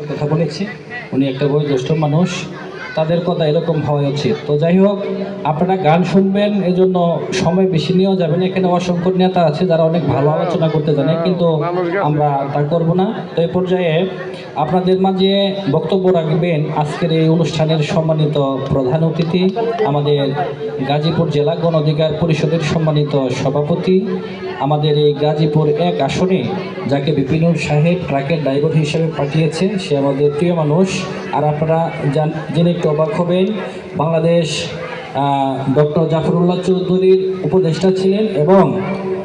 কথা বলেছি, উনি একটা বয়োজ্যেষ্ঠ মানুষ, তাদের কথা এরকম হওয়া উচিত। তো যাই হোক, আপনারা গান শুনবেন, এই জন্য সময় বেশি নিয়েও যাবেন। এখানে অসংখ্য নেতা আছে যারা অনেক ভালো আলোচনা করতে জানে, কিন্তু আমরা তা করব না। তো এই পর্যায়ে আপনাদের মাঝে বক্তব্য রাখবেন আজকের এই অনুষ্ঠানের সম্মানিত প্রধান অতিথি, আমাদের গাজীপুর জেলা গণ অধিকার পরিষদের সম্মানিত সভাপতি, আমাদের এই গাজীপুর 1 আসনে যাকে বিপিনুর সাহেব ট্রাকের ড্রাইভার হিসেবে পাঠিয়েছে, সে আমাদের প্রিয় মানুষ। আর আপনারা জেনে একটু অবাক হবেন, বাংলাদেশ ডক্টর জাফরুল্লাহ চৌধুরীর উপদেষ্টা ছিলেন এবং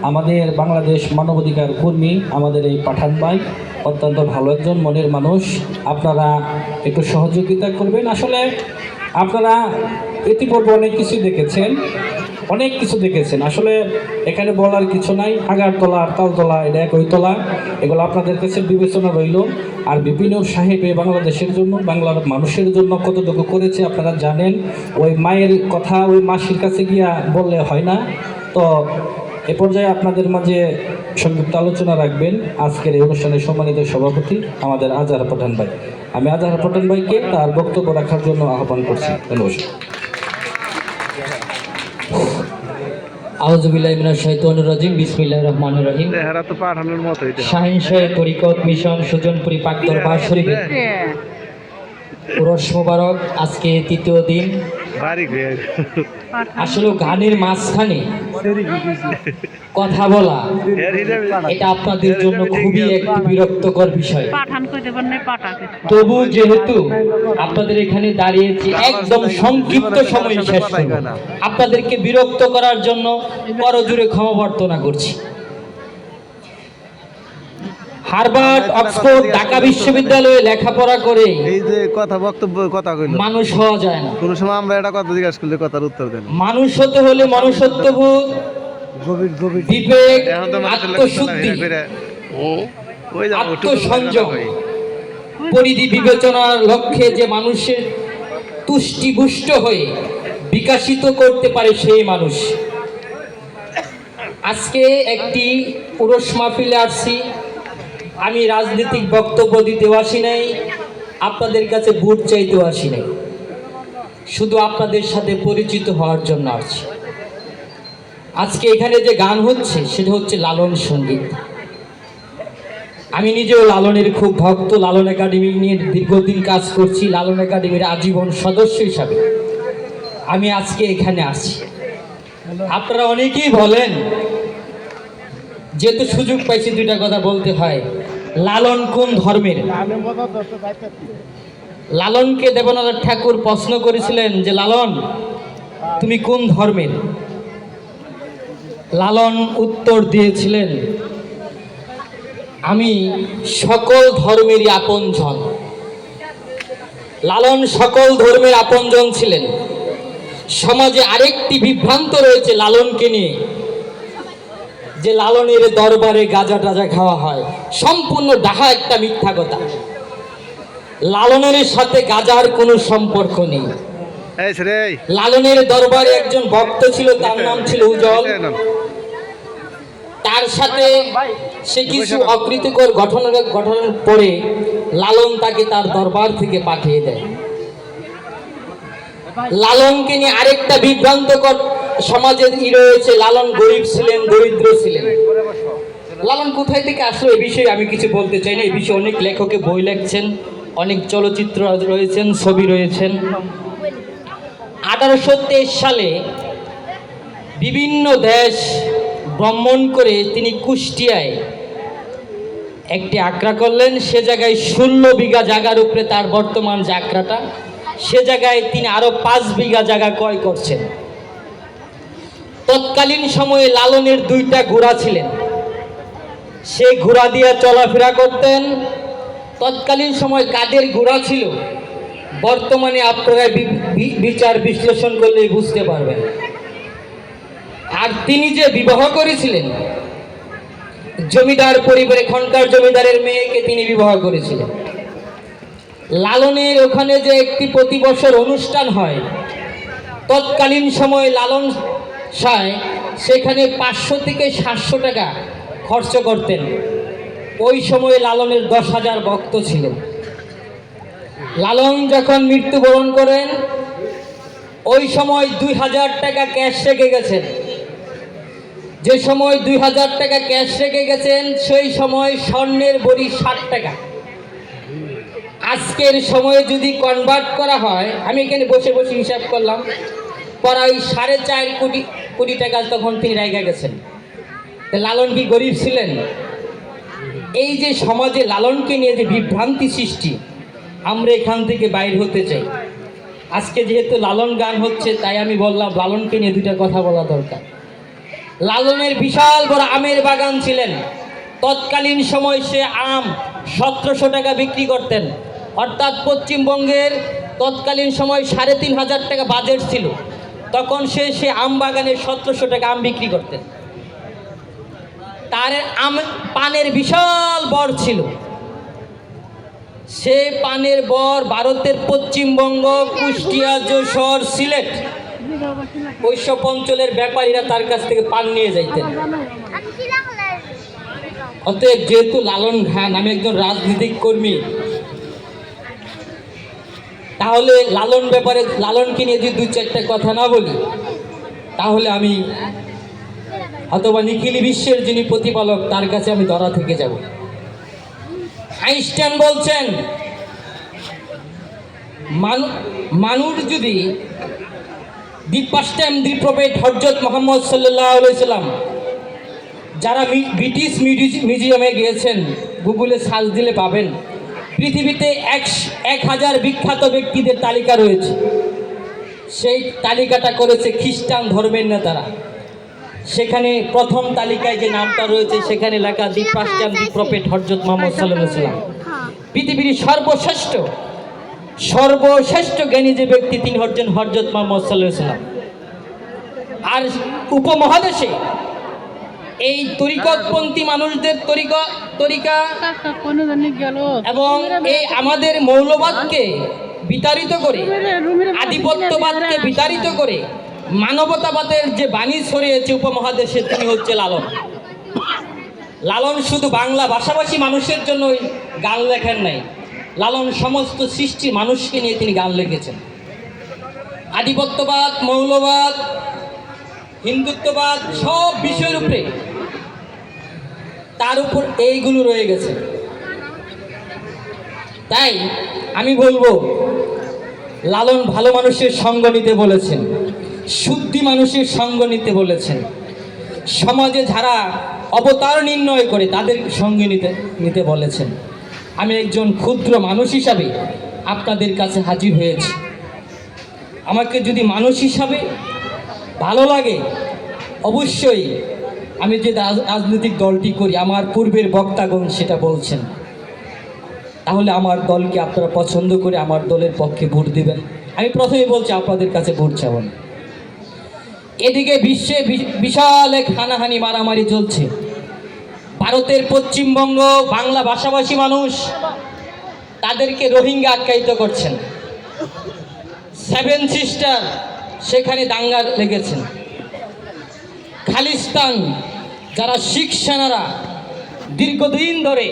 আমাদের বাংলাদেশ মানবাধিকার কর্মী আমাদের এই পাঠান ভাই, অত্যন্ত ভালো একজন মনের মানুষ। আপনারা একটু সহযোগিতা করবেন। আসলে আপনারা ইতিপূর্বে অনেক কিছু দেখেছেন, আসলে এখানে বলার কিছু নাই। আগারতলা আর তালতলা এটা একই তলা, এগুলো আপনাদের কাছে বিবেচনা রইল। আর বিপিনুর সাহেব বাংলাদেশের জন্য, বাংলার মানুষের জন্য কতটুকু করেছে আপনারা জানেন। ওই মায়ের কথা ওই মাসির কাছে গিয়া বললে হয় না। তো এ পর্যায়ে আপনাদের মাঝে সংক্ষিপ্ত আলোচনা রাখবেন আজকের এই অনুষ্ঠানের সম্মানিত সভাপতি আমাদের আজহার পাঠান ভাই। আমি আজহার পাঠান ভাইকে তার বক্তব্য রাখার জন্য আহ্বান করছি। নমস্কার। আউযুবিল্লাহি মিনাশ শাইতানির রাজিম, বিসমিল্লাহির রহমানির রহিম। শাহিন শাহ তরিকত মিশন সুজনপুরি পাক দরবার শরীফে উরস মোবারক। আজকে তৃতীয় দিন। আসলে গানের মাঝখানে কথা বলা এটা আপনাদের জন্য খুবই একটি বিরক্তকর বিষয়। তবু যেহেতু আপনাদের এখানে দাঁড়িয়েছি, একদম সংক্ষিপ্ত সময় শেষ করব। আপনাদেরকে বিরক্ত করার জন্য করজোড়ে ক্ষমা প্রার্থনা করছি। হার্ভার্ড, অক্সফোর্ড, ঢাকা বিশ্ববিদ্যালয়ে লেখাপড়া করে এই যে কথা কইল মানুষ হওয়া যায় না। কোন সময় আমরা এটা কথা জিজ্ঞাসা করলে কথার উত্তর দেন। মানুষ হতে হলে মনুষ্যত্ববোধ, বিবেক, আত্মশুদ্ধি, আত্মসংযম, পরিধি বিবেচনার লক্ষ্যে যে মানুষের তুষ্টিপুষ্ট হয়ে বিকাশিত করতে পারে সেই মানুষ। আজকে একটি পুরুষ মাহফিলে আসছি। আমি রাজনৈতিক বক্তব্য দিতে আসি নাই, আপনাদের কাছে ভোট চাইতেও আসি নাই, শুধু আপনাদের সাথে পরিচিত হওয়ার জন্য আসছি। আজকে এখানে যে গান হচ্ছে সেটা হচ্ছে লালন সঙ্গীত। আমি নিজেও লালনের খুব ভক্ত। লালন একাডেমি নিয়ে দীর্ঘদিন কাজ করছি। লালন একাডেমির আজীবন সদস্য হিসাবে আমি আজকে এখানে আসছি। আপনারা অনেকেই বলেন, যেহেতু সুযোগ পাইছি দুইটা কথা বলতে হয়। লালন কোন ধর্মের? লালনকে দেবেন্দ্রনাথ ঠাকুর প্রশ্ন করেছিলেন যে লালন তুমি কোন ধর্মের? লালন উত্তর দিয়েছিলেন, আমি সকল ধর্মেরই আপনজন। লালন সকল ধর্মের আপনজন ছিলেন। সমাজে আরেকটি বিভ্রান্ত রয়েছে লালনকে নিয়ে, যে লালনের দরবারে গাঁজা টাজা খাওয়া হয়। সম্পূর্ণ ডাহা একটা মিথ্যা কথা। লালনের সাথে গাঁজার কোনো সম্পর্ক নেই। লালনের দরবারে একজন ভক্ত ছিল, তার নাম ছিল উজ্জ্বল। তার সাথে সে কিছু অপ্রীতিকর ঘটনার পরে লালন তাকে তার দরবার থেকে পাঠিয়ে দেয়। লালনকে নিয়ে আরেকটা বিভ্রান্তকর সমাজের রয়েছে, লালন গরিব ছিলেন, দরিদ্র ছিলেন। লালন কোথায় থেকে আসলো এ বিষয়ে আমি কিছু বলতে চাই না। এই বিষয়ে অনেক লেখকে বই লিখছেন, অনেক চলচ্চিত্র রয়েছেন, ছবি রয়েছেন। 1823 সালে বিভিন্ন দেশ ভ্রমণ করে তিনি কুষ্টিয়ায় একটি আখড়া করলেন। সে জায়গায় 16 বিঘা জায়গার উপরে তার বর্তমান যে আখড়াটা, সে জায়গায় তিনি আরো 5 বিঘা জায়গা ক্রয় করছেন। তৎকালীন সময়ে লালনের 2টা ঘোড়া ছিলেন, সে ঘোড়া দিয়ে চলাফেরা করতেন। তৎকালীন সময় কাদের ঘোড়া ছিল বর্তমানে আপনারা বিচার বিশ্লেষণ করলে বুঝতে পারবেন। আর তিনি যে বিবাহ করেছিলেন, জমিদার পরিবারে, এখানকার জমিদারের মেয়েকে তিনি বিবাহ করেছিলেন। লালনের ওখানে যে একটি প্রতি বছর অনুষ্ঠান হয়, তৎকালীন সময়ে লালন শাহ সেখানে 500 থেকে 700 টাকা খরচ করতেন। ওই সময়ে লালনের 10,000 ভক্ত ছিলেন। লালন যখন মৃত্যুবরণ করেন ওই সময় 2000 টাকা ক্যাশ রেখে গেছেন। যে সময় 2000 টাকা ক্যাশ রেখে গেছেন সেই সময় স্বর্ণের ভরি 60 টাকা। আজকের সময়ে যদি কনভার্ট করা হয়, আমি এখানে বসে বসে হিসাব করলাম, প্রায় 4.5 কোটি টাকা তখন তিনি রেখে গেছেন। তা লালন কি গরিব ছিলেন? এই যে সমাজে লালনকে নিয়ে যে বিভ্রান্তি সৃষ্টি, আমরা এখান থেকে বাইর হতে চাই। আজকে যেহেতু লালন গান হচ্ছে তাই আমি বললাম লালনকে নিয়ে দুইটা কথা বলা দরকার। লালনের বিশাল বড় আমের বাগান ছিলেন। তৎকালীন সময় সে আম 1700 টাকা বিক্রি করতেন, অর্থাৎ পশ্চিমবঙ্গের তৎকালীন সময় 3500 টাকা বাজেট ছিল। তখন সে আম বাগানে 1700 টাকা আম বিক্রি করতেন। তার পানের বিশাল বর ছিল। সে পানের বর ভারতের পশ্চিমবঙ্গ, কুষ্টিয়া, যশোর, সিলেট ওইসব অঞ্চলের ব্যাপারীরা তার কাছ থেকে পান নিয়ে যাইতেন। অতএব যেহেতু লালন খান আমি একজন রাজনৈতিক কর্মী, তাহলে লালনকে নিয়ে যদি 2-4টা কথা না বলি তাহলে আমি অথবা নিখিল বিশ্বের যিনি প্রতিপালক তার কাছে আমি ধরা থেকে যাব। আইনস্টাইন বলছেন মানুষ যদি the first time the prophet হযরত মুহাম্মদ সাল্লাল্লাহু আলাইহি সাল্লাম, যারা ব্রিটিশ মিউজিয়ামে গিয়েছেন গুগলে সার্চ দিলে পাবেন, পৃথিবীতে 1000 বিখ্যাত ব্যক্তিদের তালিকা রয়েছে। সেই তালিকাটা করেছে খ্রিস্টান ধর্মের নেতারা। সেখানে প্রথম তালিকায় যে নামটা রয়েছে সেখানে লেখা the first time the prophet হযরত মুহাম্মদ সাল্লাল্লাহু আলাইহি সাল্লাম। পৃথিবীর সর্বশ্রেষ্ঠ জ্ঞানী যে ব্যক্তি তিনি হচ্ছেন হযরত মুহাম্মদ সাল্লাল্লাহু আলাইহি সাল্লাম। আর উপমহাদেশে এই তরিকতপন্থী মানুষদের তরিকা এবং এই আমাদের মৌলবাদকে বিতাড়িত করে, আধিপত্যবাদকে বিতাড়িত করে মানবতাবাদের যে বাণী ছড়িয়েছে উপমহাদেশে তিনি হচ্ছে লালন। লালন শুধু বাংলা ভাষাভাষী মানুষের জন্যই গান লেখেন নাই, লালন সমস্ত সৃষ্টি মানুষকে নিয়ে তিনি গান লিখেছেন। আধিপত্যবাদ, মৌলবাদ, হিন্দুত্ববাদ সব বিষয়ের উপরে তার উপর এইগুলো রয়ে গেছে। তাই আমি বলবো লালন ভালো মানুষের সঙ্গ নিতে বলেছেন, শুদ্ধি মানুষের সঙ্গ নিতে বলেছেন। সমাজে যারা অবতার নির্ণয় করে তাদের সঙ্গে নিতে বলেছেন। আমি একজন ক্ষুদ্র মানুষ হিসাবে আপনাদের কাছে হাজির হয়েছি। আমাকে যদি মানুষ হিসাবে ভালো লাগে, অবশ্যই আমি যে রাজনৈতিক দলটি করি আমার পূর্বের বক্তাগণ সেটা বলছেন, তাহলে আমার দলকে আপনারা পছন্দ করে আমার দলের পক্ষে ভোট দিবেন। আমি প্রথমে বলছি আপনাদের কাছে ভোট চাব না। এদিকে বিশ্বে বিশাল এক হানাহানি মারামারি চলছে। ভারতের পশ্চিমবঙ্গ বাংলা ভাষাভাষী মানুষ তাদেরকে রোহিঙ্গা আখ্যায়িত করছেন। 7 সিস্টার সেখানে দাঙ্গা লেগেছেন। খালিস্তান যারা শিখ সেনারা দীর্ঘদিন ধরে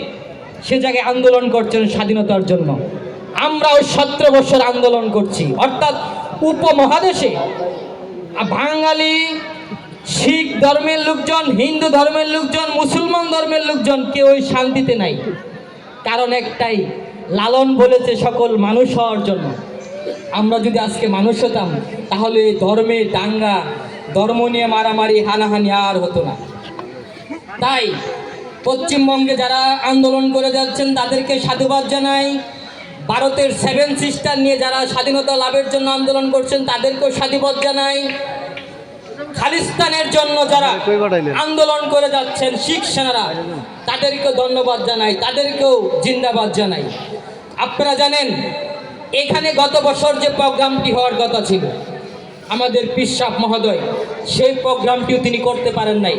সে জায়গায় আন্দোলন করছেন স্বাধীনতার জন্য। আমরাও 17 বছর আন্দোলন করছি। অর্থাৎ উপমহাদেশে বাঙালি, শিখ ধর্মের লোকজন, হিন্দু ধর্মের লোকজন, মুসলমান ধর্মের লোকজন কেউই শান্তিতে নাই। কারণ একটাই, লালন বলেছে সকল মানুষ হওয়ার জন্য। আমরা যদি আজকে মানুষ হতাম তাহলে ধর্মে দাঙ্গা, ধর্ম নিয়ে মারামারি, হানাহানি আর হতো না। তাই পশ্চিমবঙ্গে যারা আন্দোলন করে যাচ্ছেন তাদেরকে সাধুবাদ জানাই। ভারতের 7 সিস্টার নিয়ে যারা স্বাধীনতা লাভের জন্য আন্দোলন করছেন তাদেরকেও সাধুবাদ জানাই। খালিস্তানের জন্য যারা আন্দোলন করে যাচ্ছেন শিখ সেনারা তাদেরকেও ধন্যবাদ জানাই, তাদেরকেও জিন্দাবাদ জানাই। আপনারা জানেন এখানে গত বছর যে প্রোগ্রামটি হওয়ার কথা ছিল আমাদের পীর সাহেব মহোদয়, সেই প্রোগ্রামটিও তিনি করতে পারেন নাই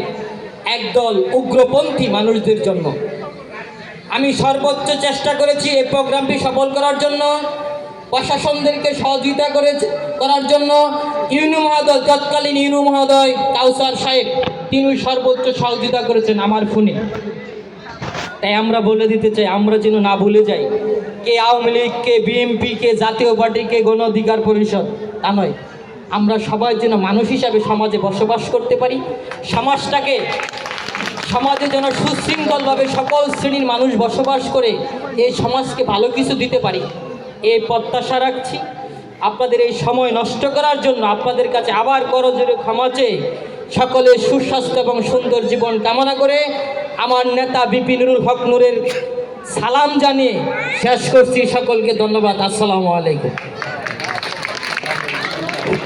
একদল উগ্রপন্থী মানুষদের জন্য। আমি সর্বোচ্চ চেষ্টা করেছি এই প্রোগ্রামটি সফল করার জন্য, প্রশাসনদেরকে সহযোগিতা করার জন্য। ইউনু মহোদয়, তৎকালীন ইউনু মহোদয় কাউসার সাহেব তিনি সর্বোচ্চ সহযোগিতা করেছেন আমার ফোনে। তাই আমরা বলে দিতে চাই, আমরা যেন না ভুলে যাই কে আওয়ামী লীগ, কে বিএনপি, কে জাতীয় পার্টি, কে গণ অধিকার পরিষদ, তা নয়। আমরা সবাই যেন মানুষ হিসাবে সমাজে বসবাস করতে পারি, সমাজে যেন সুশৃঙ্খলভাবে সকল শ্রেণীর মানুষ বসবাস করে এই সমাজকে ভালো কিছু দিতে পারি, এই প্রত্যাশা রাখছি। আপনাদের এই সময় নষ্ট করার জন্য আপনাদের কাছে আবার করজোড়ে ক্ষমা চেয়ে সকলের সুস্বাস্থ্য এবং সুন্দর জীবন কামনা করে আমার নেতা বিপি নুরুল হক নূরের সালাম জানিয়ে শেষ করছি। সকলকে ধন্যবাদ। আসসালামু আলাইকুম।